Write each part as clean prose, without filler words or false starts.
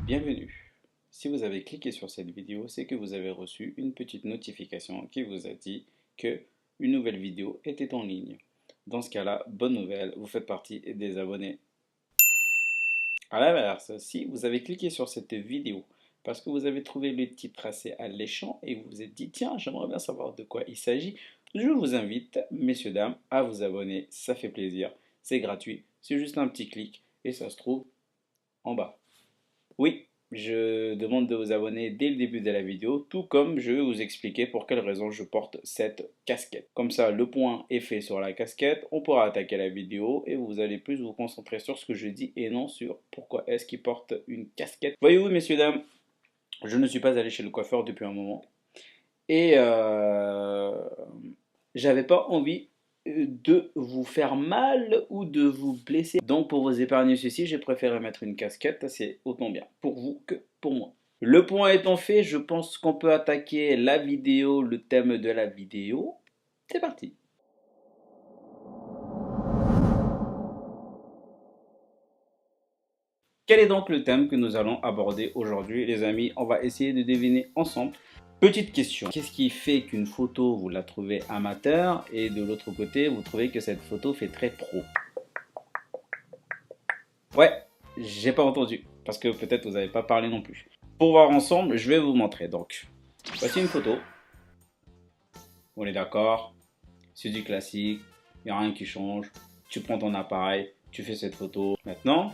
Bienvenue. Si vous avez cliqué sur cette vidéo, c'est que vous avez reçu une petite notification qui vous a dit que une nouvelle vidéo était en ligne. Dans ce cas-là, bonne nouvelle, vous faites partie des abonnés. À l'inverse, si vous avez cliqué sur cette vidéo parce que vous avez trouvé le titre assez alléchant et vous vous êtes dit tiens, j'aimerais bien savoir de quoi il s'agit, je vous invite, messieurs, dames, à vous abonner. Ça fait plaisir, c'est gratuit, c'est juste un petit clic et ça se trouve en bas. Oui, je demande de vous abonner dès le début de la vidéo, tout comme je vais vous expliquer pour quelle raison je porte cette casquette. Comme ça, le point est fait sur la casquette, on pourra attaquer la vidéo et vous allez plus vous concentrer sur ce que je dis et non sur pourquoi est-ce qu'il porte une casquette. Voyez-vous, messieurs, dames, je ne suis pas allé chez le coiffeur depuis un moment et j'avais pas envie de vous faire mal ou de vous blesser. Donc pour vous épargner ceci, j'ai préféré mettre une casquette, c'est autant bien pour vous que pour moi. Le point étant fait, je pense qu'on peut attaquer la vidéo, le thème de la vidéo. C'est parti. Quel est donc le thème que nous allons aborder aujourd'hui, les amis? On va essayer de deviner ensemble. Petite question, qu'est-ce qui fait qu'une photo, vous la trouvez amateur et de l'autre côté, vous trouvez que cette photo fait très pro? Ouais, j'ai pas entendu, parce que peut-être vous n'avez pas parlé non plus. Pour voir ensemble, je vais vous montrer. Donc, voici une photo. On est d'accord, c'est du classique, il n'y a rien qui change. Tu prends ton appareil, tu fais cette photo. Maintenant,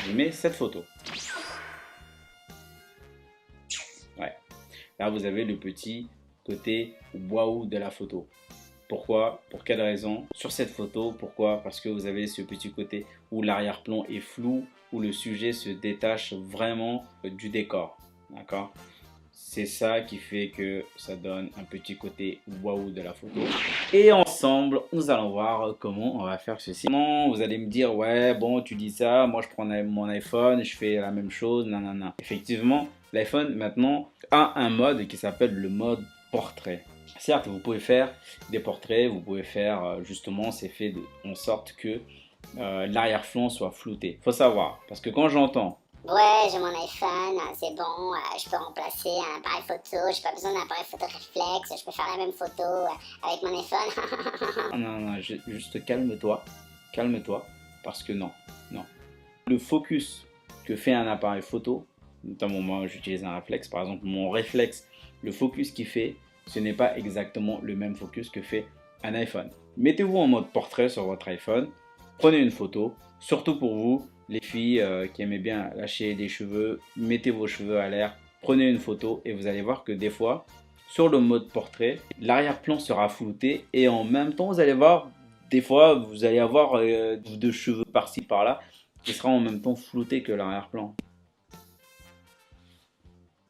je mets cette photo. Ouais. Là, vous avez le petit côté waouh de la photo. Pourquoi? Pour quelle raison? Sur cette photo, pourquoi? Parce que vous avez ce petit côté où l'arrière-plan est flou, où le sujet se détache vraiment du décor. D'accord? C'est ça qui fait que ça donne un petit côté waouh de la photo. Et ensemble, nous allons voir comment on va faire ceci. Vous allez me dire, ouais, bon, tu dis ça, moi je prends mon iPhone, je fais la même chose, nanana. Effectivement, l'iPhone maintenant a un mode qui s'appelle le mode portrait. Certes, vous pouvez faire des portraits, vous pouvez faire justement, c'est fait en sorte que l'arrière-plan soit flouté. Faut savoir, parce que quand j'entends ouais, j'ai mon iPhone, c'est bon, je peux remplacer un appareil photo, j'ai pas besoin d'un appareil photo réflexe, je peux faire la même photo avec mon iPhone. non, non, juste calme-toi, calme-toi, parce que non, non. Le focus que fait un appareil photo, notamment moi j'utilise un réflexe, par exemple mon réflexe, le focus qu'il fait, ce n'est pas exactement le même focus que fait un iPhone. Mettez-vous en mode portrait sur votre iPhone, prenez une photo, surtout pour vous, les filles qui aimaient bien lâcher des cheveux, mettez vos cheveux à l'air, prenez une photo et vous allez voir que des fois, sur le mode portrait, l'arrière-plan sera flouté et en même temps, vous allez voir, des fois, vous allez avoir de cheveux par-ci par-là qui sera en même temps flouté que l'arrière-plan.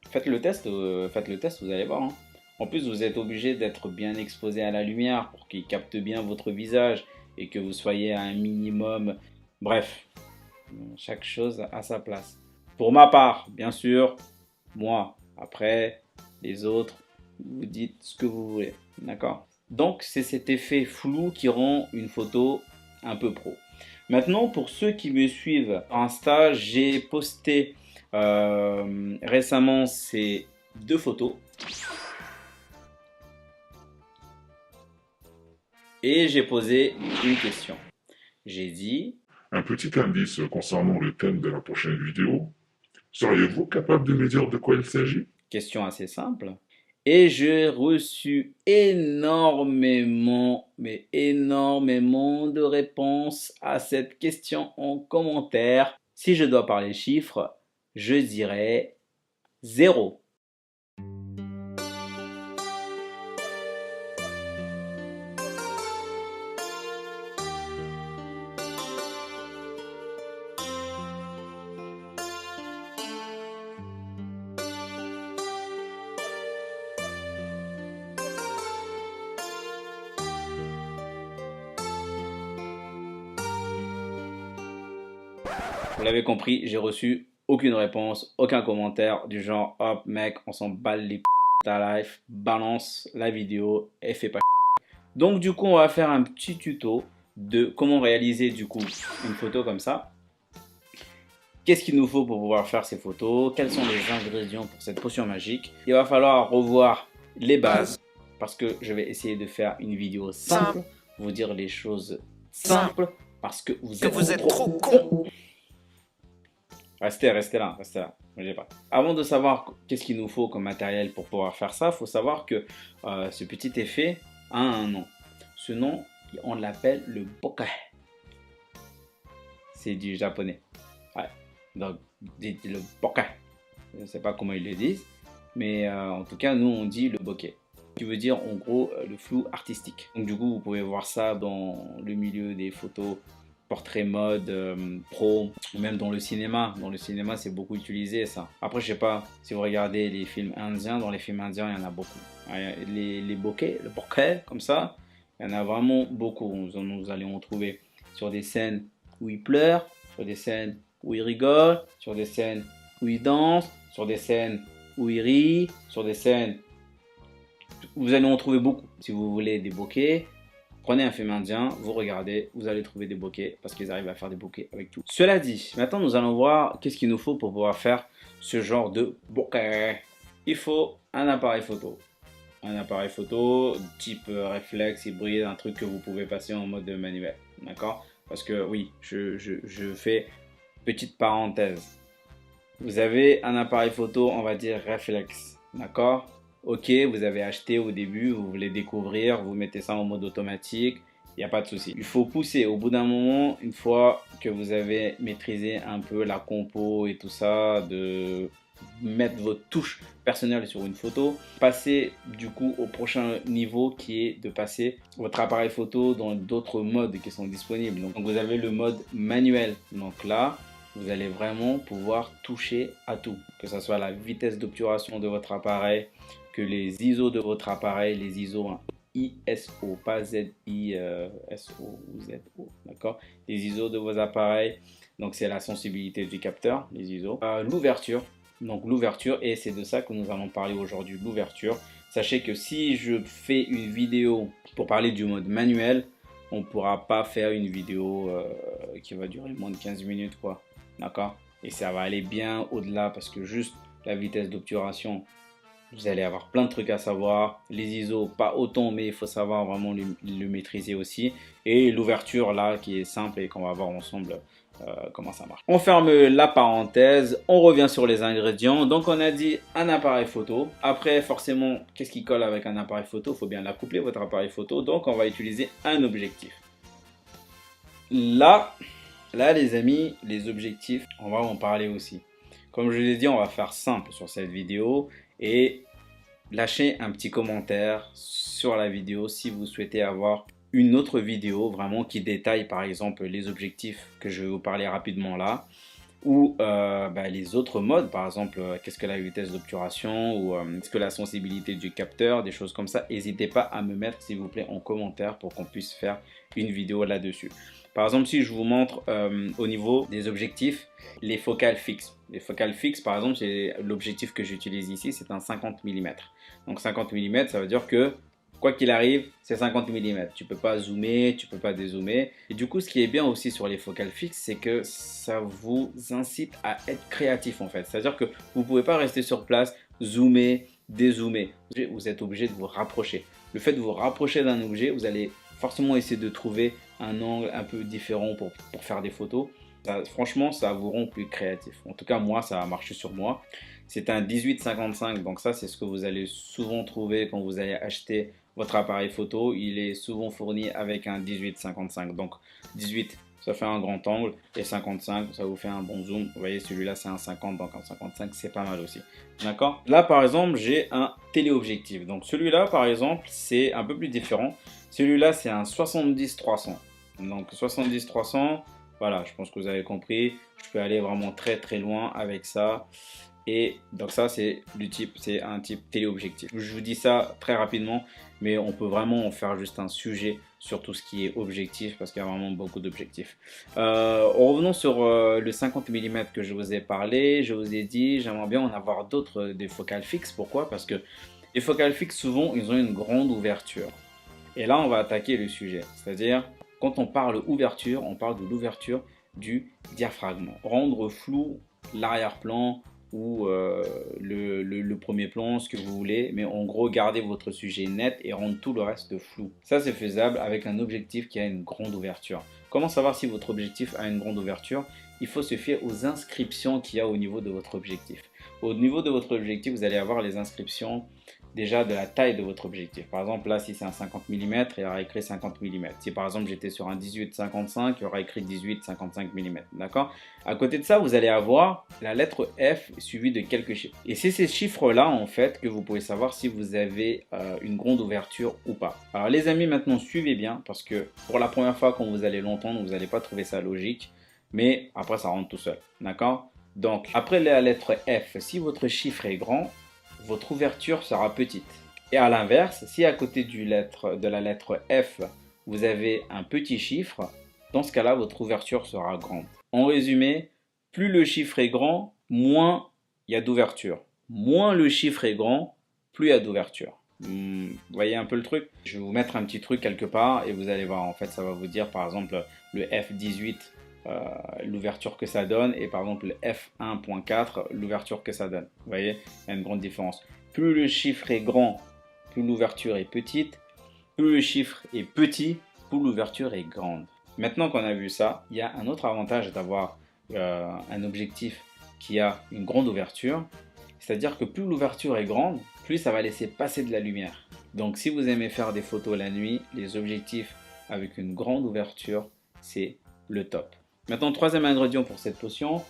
Faites le test, vous allez voir. Hein. En plus, vous êtes obligé d'être bien exposé à la lumière pour qu'il capte bien votre visage et que vous soyez à un minimum. Bref, chaque chose a sa place. Pour ma part, bien sûr, moi, après, les autres, vous dites ce que vous voulez. D'accord? Donc, c'est cet effet flou qui rend une photo un peu pro. Maintenant, pour ceux qui me suivent sur Insta, j'ai posté récemment ces deux photos. Et j'ai posé une question. J'ai dit... Un petit indice concernant le thème de la prochaine vidéo. Seriez-vous capable de me dire de quoi il s'agit? Question assez simple. Et j'ai reçu énormément, mais énormément de réponses à cette question en commentaire. Si je dois parler chiffres, je dirais 0. Vous l'avez compris, j'ai reçu aucune réponse, aucun commentaire du genre hop mec, on s'en bat les p ta life, balance la vidéo et fais pas. Donc du coup, on va faire un petit tuto de comment réaliser du coup une photo comme ça. Qu'est-ce qu'il nous faut pour pouvoir faire ces photos? Quels sont les ingrédients pour cette potion magique? Il va falloir revoir les bases parce que je vais essayer de faire une vidéo simple, vous dire les choses simples parce que vous êtes trop con. Restez là, bougez pas. Avant de savoir qu'est-ce qu'il nous faut comme matériel pour pouvoir faire ça, il faut savoir que ce petit effet a un nom. Ce nom, on l'appelle le bokeh. C'est du japonais. Ouais. Donc, dites le bokeh. Je ne sais pas comment ils le disent, mais en tout cas, nous, on dit le bokeh, qui veut dire en gros le flou artistique. Donc du coup, vous pouvez voir ça dans le milieu des photos portrait mode, pro, ou même dans le cinéma. Dans le cinéma, c'est beaucoup utilisé ça. Après, je sais pas si vous regardez les films indiens, dans les films indiens, il y en a beaucoup. Les bokeh, le bokeh, comme ça, il y en a vraiment beaucoup. Nous allons en trouver sur des scènes où ils pleurent, sur des scènes où ils rigolent, sur des scènes où ils dansent, sur des scènes où ils rient, sur des scènes... Vous allez en trouver beaucoup. Si vous voulez des bokeh, prenez un film indien, vous regardez, vous allez trouver des bokeh parce qu'ils arrivent à faire des bokeh avec tout. Cela dit, maintenant nous allons voir qu'est-ce qu'il nous faut pour pouvoir faire ce genre de bokeh. Il faut un appareil photo. Un appareil photo type réflexe, hybride, un truc que vous pouvez passer en mode manuel. D'accord? Parce que oui, je fais petite parenthèse. Vous avez un appareil photo, on va dire réflexe. D'accord? Ok, vous avez acheté au début, vous voulez découvrir, vous mettez ça en mode automatique, il n'y a pas de souci. Il faut pousser au bout d'un moment, une fois que vous avez maîtrisé un peu la compo et tout ça, de mettre votre touche personnelle sur une photo, passer du coup au prochain niveau qui est de passer votre appareil photo dans d'autres modes qui sont disponibles. Donc vous avez le mode manuel. Donc là, vous allez vraiment pouvoir toucher à tout, que ce soit la vitesse d'obturation de votre appareil, que les ISO de votre appareil, les ISO hein, ISO, pas ZISO ou ZO, d'accord? Les ISO de vos appareils, donc c'est la sensibilité du capteur, les ISO. L'ouverture, donc l'ouverture, et c'est de ça que nous allons parler aujourd'hui, l'ouverture. Sachez que si je fais une vidéo pour parler du mode manuel, on ne pourra pas faire une vidéo qui va durer moins de 15 minutes, quoi. D'accord? Et ça va aller bien au-delà parce que juste la vitesse d'obturation, vous allez avoir plein de trucs à savoir. Les ISO, pas autant, mais il faut savoir vraiment le maîtriser aussi. Et l'ouverture là, qui est simple et qu'on va voir ensemble comment ça marche. On ferme la parenthèse, on revient sur les ingrédients. Donc on a dit un appareil photo. Après, forcément, qu'est-ce qui colle avec un appareil photo? Il faut bien l'accoupler, votre appareil photo. Donc on va utiliser un objectif. Là, les amis, les objectifs, on va en parler aussi. Comme je l'ai dit, on va faire simple sur cette vidéo et lâchez un petit commentaire sur la vidéo si vous souhaitez avoir une autre vidéo vraiment qui détaille par exemple les objectifs que je vais vous parler rapidement là ou les autres modes, par exemple qu'est-ce que la vitesse d'obturation ou est-ce que la sensibilité du capteur, des choses comme ça. N'hésitez pas à me mettre s'il vous plaît en commentaire pour qu'on puisse faire une vidéo là-dessus. Par exemple, si je vous montre au niveau des objectifs, les focales fixes. Les focales fixes, par exemple, c'est l'objectif que j'utilise ici, c'est un 50 mm. Donc 50 mm, ça veut dire que quoi qu'il arrive, c'est 50 mm. Tu peux pas zoomer, tu peux pas dézoomer. Et du coup, ce qui est bien aussi sur les focales fixes, c'est que ça vous incite à être créatif en fait. C'est-à-dire que vous pouvez pas rester sur place, zoomer, dézoomer. Vous êtes obligé de vous rapprocher. Le fait de vous rapprocher d'un objet, vous allez forcément essayer de trouver un angle un peu différent pour faire des photos. Ça, franchement, ça vous rend plus créatif. En tout cas, moi, ça a marché sur moi. C'est un 18-55, donc ça, c'est ce que vous allez souvent trouver quand vous allez acheter votre appareil photo. Il est souvent fourni avec un 18-55. Donc 18, ça fait un grand angle, et 55, ça vous fait un bon zoom. Vous voyez, celui-là, c'est un 50, donc un 55, c'est pas mal aussi. D'accord? Là, par exemple, j'ai un téléobjectif. Donc celui-là, par exemple, c'est un peu plus différent. Celui-là, c'est un 70-300. Donc 70-300, voilà, je pense que vous avez compris. Je peux aller vraiment très très loin avec ça. Et donc ça, c'est un type téléobjectif. Je vous dis ça très rapidement, mais on peut vraiment en faire juste un sujet sur tout ce qui est objectif, parce qu'il y a vraiment beaucoup d'objectifs. Revenons sur le 50 mm que je vous ai parlé. Je vous ai dit, j'aimerais bien en avoir d'autres, des focales fixes. Pourquoi? Parce que les focales fixes, souvent, ils ont une grande ouverture. Et là, on va attaquer le sujet. C'est-à-dire, quand on parle ouverture, on parle de l'ouverture du diaphragme. Rendre flou l'arrière-plan ou le premier plan, ce que vous voulez, mais en gros garder votre sujet net et rendre tout le reste flou. Ça c'est faisable avec un objectif qui a une grande ouverture. Comment savoir si votre objectif a une grande ouverture? Il faut se fier aux inscriptions qu'il y a au niveau de votre objectif. Au niveau de votre objectif, vous allez avoir les inscriptions déjà de la taille de votre objectif. Par exemple, là, si c'est un 50 mm, il y aura écrit 50 mm. Si par exemple, j'étais sur un 18-55, il y aura écrit 18-55 mm. D'accord? À côté de ça, vous allez avoir la lettre F suivie de quelques chiffres. Et c'est ces chiffres-là, en fait, que vous pouvez savoir si vous avez une grande ouverture ou pas. Alors, les amis, maintenant, suivez bien, parce que pour la première fois, quand vous allez l'entendre, vous n'allez pas trouver ça logique. Mais après, ça rentre tout seul. D'accord? Donc, après la lettre F, si votre chiffre est grand, votre ouverture sera petite. Et à l'inverse, si à côté de la lettre F, vous avez un petit chiffre, dans ce cas-là, votre ouverture sera grande. En résumé, plus le chiffre est grand, moins il y a d'ouverture. Moins le chiffre est grand, plus il y a d'ouverture. Vous voyez un peu le truc? Je vais vous mettre un petit truc quelque part et vous allez voir, en fait, ça va vous dire, par exemple, le F18, l'ouverture que ça donne, et par exemple le F1.4 l'ouverture que ça donne. Vous voyez, il y a une grande différence. Plus le chiffre est grand, plus l'ouverture est petite. Plus le chiffre est petit, plus l'ouverture est grande. Maintenant qu'on a vu ça, il y a un autre avantage d'avoir un objectif qui a une grande ouverture, c'est-à-dire que plus l'ouverture est grande, plus ça va laisser passer de la lumière. Donc si vous aimez faire des photos la nuit, les objectifs avec une grande ouverture, c'est le top. Maintenant, troisième ingrédient pour cette potion,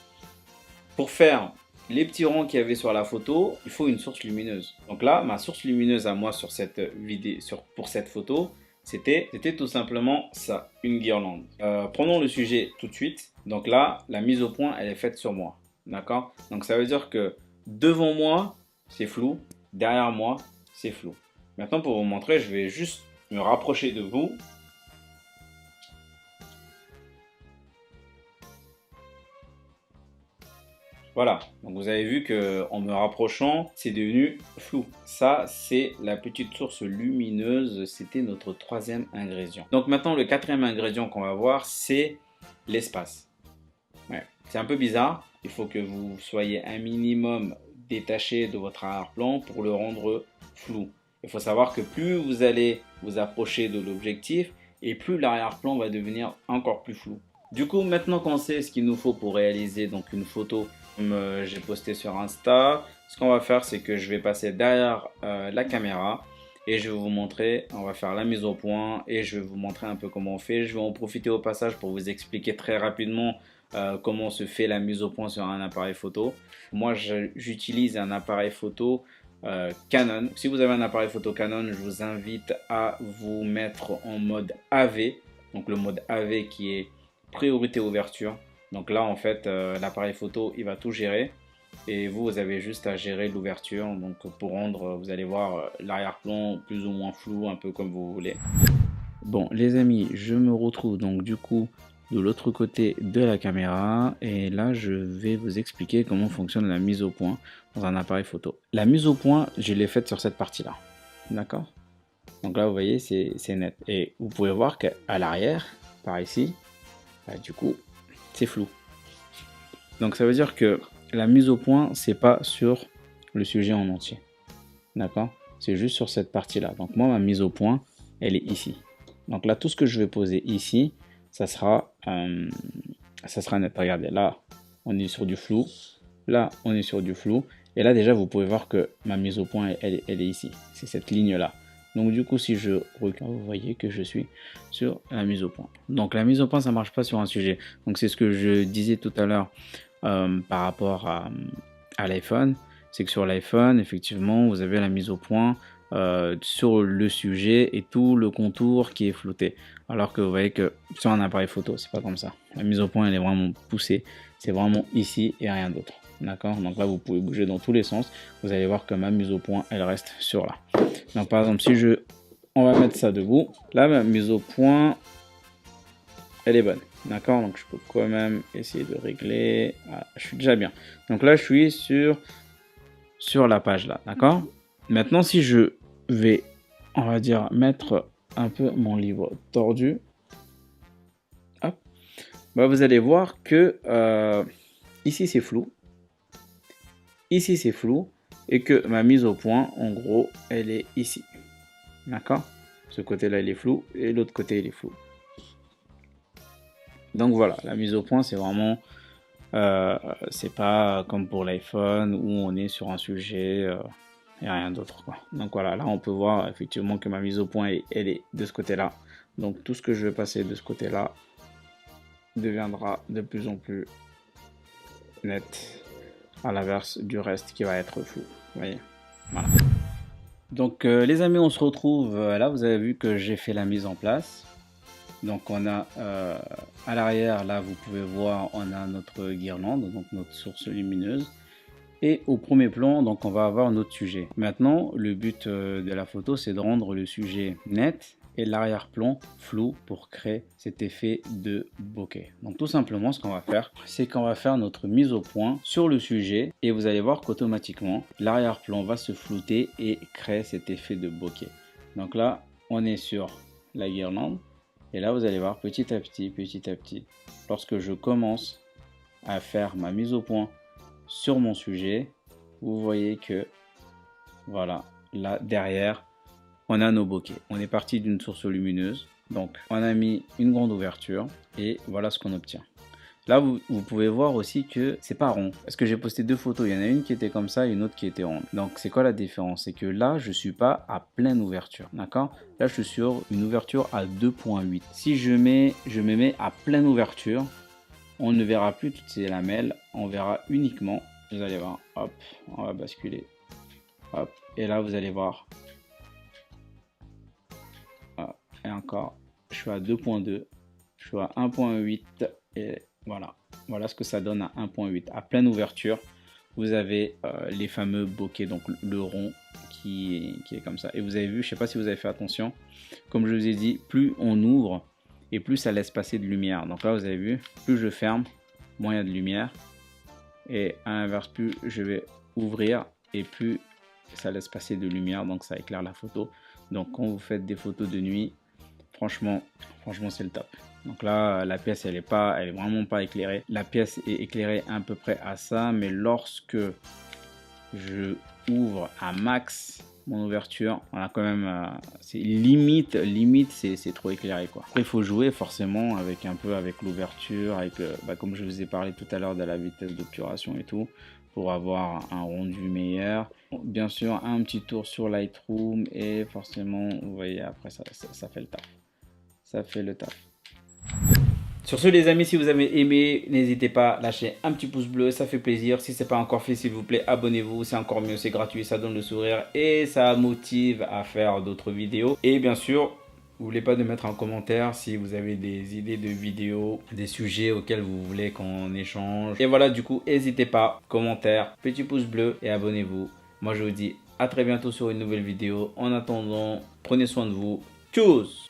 pour faire les petits ronds qu'il y avait sur la photo, il faut une source lumineuse. Donc là, ma source lumineuse à moi sur cette vidéo, pour cette photo, c'était tout simplement ça, une guirlande. Prenons le sujet tout de suite. Donc là, la mise au point, elle est faite sur moi. D'accord? Donc ça veut dire que devant moi, c'est flou. Derrière moi, c'est flou. Maintenant, pour vous montrer, je vais juste me rapprocher de vous. Voilà, donc vous avez vu qu'en me rapprochant, c'est devenu flou. Ça, c'est la petite source lumineuse, c'était notre troisième ingrédient. Donc maintenant, le quatrième ingrédient qu'on va voir, c'est l'espace. Ouais, c'est un peu bizarre, il faut que vous soyez un minimum détaché de votre arrière-plan pour le rendre flou. Il faut savoir que plus vous allez vous approcher de l'objectif, et plus l'arrière-plan va devenir encore plus flou. Du coup, maintenant qu'on sait ce qu'il nous faut pour réaliser donc une photo, comme j'ai posté sur Insta, ce qu'on va faire, c'est que je vais passer derrière la caméra et je vais vous montrer, on va faire la mise au point et je vais vous montrer un peu comment on fait. Je vais en profiter au passage pour vous expliquer très rapidement comment se fait la mise au point sur un appareil photo. Moi, j'utilise un appareil photo Canon. Si vous avez un appareil photo Canon, je vous invite à vous mettre en mode AV. Donc le mode AV qui est priorité ouverture. Donc là en fait l'appareil photo il va tout gérer et vous avez juste à gérer l'ouverture. Donc pour rendre, vous allez voir l'arrière-plan plus ou moins flou, un peu comme vous voulez. Bon les amis, je me retrouve donc du coup de l'autre côté de la caméra et là je vais vous expliquer comment fonctionne la mise au point dans un appareil photo. La mise au point, je l'ai faite sur cette partie là, d'accord? Donc là vous voyez c'est net et vous pouvez voir qu'à l'arrière par ici, du coup c'est flou. Donc ça veut dire que la mise au point c'est pas sur le sujet en entier, d'accord? C'est juste sur cette partie là. Donc moi ma mise au point elle est ici. Donc là tout ce que je vais poser ici ça sera net. Regardez, là on est sur du flou, là on est sur du flou, et là déjà vous pouvez voir que ma mise au point elle est ici, c'est cette ligne là. Donc du coup si je recule, vous voyez que je suis sur la mise au point. Donc la mise au point ça marche pas sur un sujet. Donc c'est ce que je disais tout à l'heure par rapport à l'iPhone, c'est que sur l'iPhone effectivement vous avez la mise au point sur le sujet et tout le contour qui est flouté, alors que vous voyez que sur un appareil photo c'est pas comme ça. La mise au point elle est vraiment poussée, c'est vraiment ici et rien d'autre, d'accord? Donc là vous pouvez bouger dans tous les sens, vous allez voir que ma mise au point elle reste sur là. Donc par exemple si on va mettre ça debout, là ma mise au point elle est bonne, d'accord? Donc je peux quand même essayer de régler. Voilà, je suis déjà bien. Donc là je suis sur la page là, d'accord? Maintenant si je vais, on va dire, mettre un peu mon livre tordu, hop, bah, vous allez voir que ici c'est flou, ici c'est flou, et que ma mise au point, en gros, elle est ici. D'accord? Ce côté-là, il est flou, et l'autre côté, il est flou. Donc voilà, la mise au point, c'est vraiment... c'est pas comme pour l'iPhone où on est sur un sujet et rien d'autre, quoi. Donc voilà, là on peut voir effectivement que ma mise au point elle est de ce côté là, donc tout ce que je vais passer de ce côté là deviendra de plus en plus net à l'inverse du reste qui va être flou, vous voyez. Voilà, donc les amis, on se retrouve là. Vous avez vu que j'ai fait la mise en place. Donc on a à l'arrière, là vous pouvez voir, on a notre guirlande, donc notre source lumineuse. Et au premier plan, donc on va avoir notre sujet. Maintenant, le but de la photo, c'est de rendre le sujet net et l'arrière-plan flou pour créer cet effet de bokeh. Donc tout simplement, ce qu'on va faire, c'est qu'on va faire notre mise au point sur le sujet et vous allez voir qu'automatiquement, l'arrière-plan va se flouter et créer cet effet de bokeh. Donc là, on est sur la guirlande. Et là, vous allez voir petit à petit, lorsque je commence à faire ma mise au point sur mon sujet, vous voyez que, voilà, là derrière, on a nos bokeh. On est parti d'une source lumineuse, donc on a mis une grande ouverture et voilà ce qu'on obtient. Là, vous pouvez voir aussi que c'est pas rond. Parce que j'ai posté deux photos. Il y en a une qui était comme ça et une autre qui était ronde. Donc, c'est quoi la différence? C'est que là, je suis pas à pleine ouverture. D'accord? Là, je suis sur une ouverture à 2.8. Si je me mets à pleine ouverture, on ne verra plus toutes ces lamelles. On verra uniquement, vous allez voir, hop, on va basculer. Hop, et là, vous allez voir. Hop, et encore, je suis à 2.2. Je suis à 1.8 et voilà ce que ça donne à 1.8. À pleine ouverture, vous avez les fameux bokeh, donc le rond qui est comme ça. Et vous avez vu, je ne sais pas si vous avez fait attention, comme je vous ai dit, plus on ouvre et plus ça laisse passer de lumière. Donc là, vous avez vu, plus je ferme, moins il y a de lumière. Et à l'inverse, plus je vais ouvrir et plus ça laisse passer de lumière, donc ça éclaire la photo. Donc quand vous faites des photos de nuit, franchement c'est le top. Donc là, la pièce, elle est vraiment pas éclairée. La pièce est éclairée à peu près à ça, mais lorsque je ouvre à max mon ouverture, on a quand même, c'est limite, c'est trop éclairé, quoi. Après, il faut jouer forcément avec l'ouverture, avec, comme je vous ai parlé tout à l'heure de la vitesse d'obturation et tout, pour avoir un rendu meilleur. Bien sûr, un petit tour sur Lightroom et forcément, vous voyez, après ça fait le taf. Ça fait le taf. Sur ce les amis, si vous avez aimé, n'hésitez pas à lâcher un petit pouce bleu, ça fait plaisir. Si ce n'est pas encore fait, s'il vous plaît, abonnez-vous, c'est encore mieux, c'est gratuit, ça donne le sourire et ça motive à faire d'autres vidéos. Et bien sûr, n'oubliez pas de mettre en commentaire si vous avez des idées de vidéos, des sujets auxquels vous voulez qu'on échange. Et voilà, du coup, n'hésitez pas, commentaire, petit pouce bleu et abonnez-vous. Moi, je vous dis à très bientôt sur une nouvelle vidéo. En attendant, prenez soin de vous. Tchuss!